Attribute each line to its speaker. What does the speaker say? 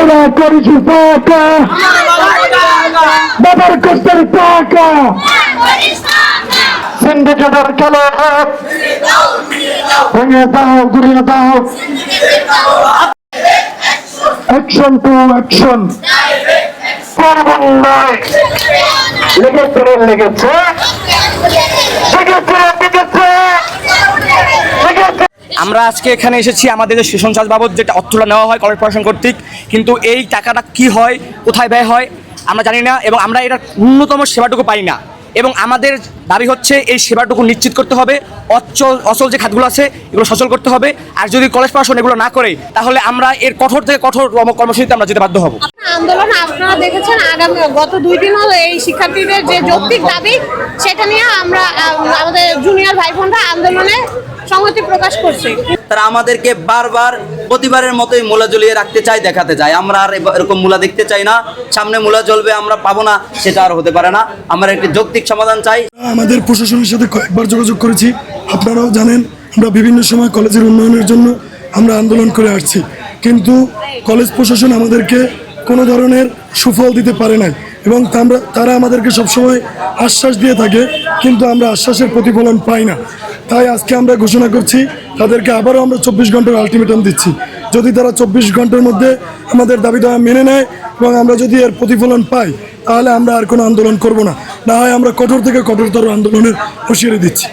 Speaker 1: আমরা করেছি টাকা বাবার কষ্টের টাকা সিন্ডিকেটের খেলা ভেঙে দাও ঘুরিয়ে দাও অ্যাকশন টু অ্যাকশন লেগেছে লেগেছে
Speaker 2: আমরা আজকে এখানে এসেছি আমাদের যে সেশন চার্জ বাবদ যেটা অর্থটা নেওয়া হয় কলেজ প্রশাসন কর্তৃক, কিন্তু এই টাকাটা কি হয়, কোথায় ব্যয় হয় আমরা জানি না এবং আমরা এটার ন্যূনতম সেবাটুকু পাই না। এবং আমাদের দাবি হচ্ছে এই সেবাটুকু নিশ্চিত করতে হবে, অচল যে খাতগুলো আছে এগুলো সচল করতে হবে। আর যদি কলেজ প্রশাসন এগুলো না করে তাহলে আমরা এর কঠোর থেকে কঠোর কর্মসূচিতে আমরা যেতে বাধ্য হব।
Speaker 3: আন্দোলন আপনারা দেখেছেন আগামী গত 2 দিন হলো এই শিক্ষার্থীদের যে যৌক্তিক দাবি সেটা নিয়ে আমরা আমাদের জুনিয়র ভাই বোনরা আন্দোলনে সংহতি প্রকাশ করছে।
Speaker 4: তারা আমাদেরকে বারবার প্রতিবারের মতোই মূলা জ্বলিয়ে রাখতে চায়, দেখাতে চায়। আমরা আর এরকম মূলা দেখতে চাই না। সামনে মূলা জ্বলবে আমরা পাবো না, সেটা আর হতে পারে না। আমরা একটি যৌক্তিক সমাধান চাই।
Speaker 5: আমাদের প্রশাসনের সাথে কয়েকবার যোগাযোগ করেছি, আপনারাও জানেন। আমরা বিভিন্ন সময় কলেজের উন্নয়নের জন্য আমরা আন্দোলন করে আসছি, কিন্তু কলেজ প্রশাসন আমাদেরকে কোনো ধরনের সুফল দিতে পারে নাই এবং তারা আমাদেরকে সবসময় আশ্বাস দিয়ে থাকে, কিন্তু আমরা আশ্বাসের প্রতিফলন পাই না। তাই আজকে আমরা ঘোষণা করছি তাদেরকে আবারও আমরা 24 ঘন্টার আলটিমেটাম দিচ্ছি। যদি তারা 24 ঘন্টার মধ্যে আমাদের দাবি দেওয়া মেনে নেয় এবং আমরা যদি এর প্রতিফলন পাই তাহলে আমরা আর কোনো আন্দোলন করব না, না হয় আমরা কঠোর থেকে কঠোরতর আন্দোলনের হুঁশিয়ারি দিচ্ছি।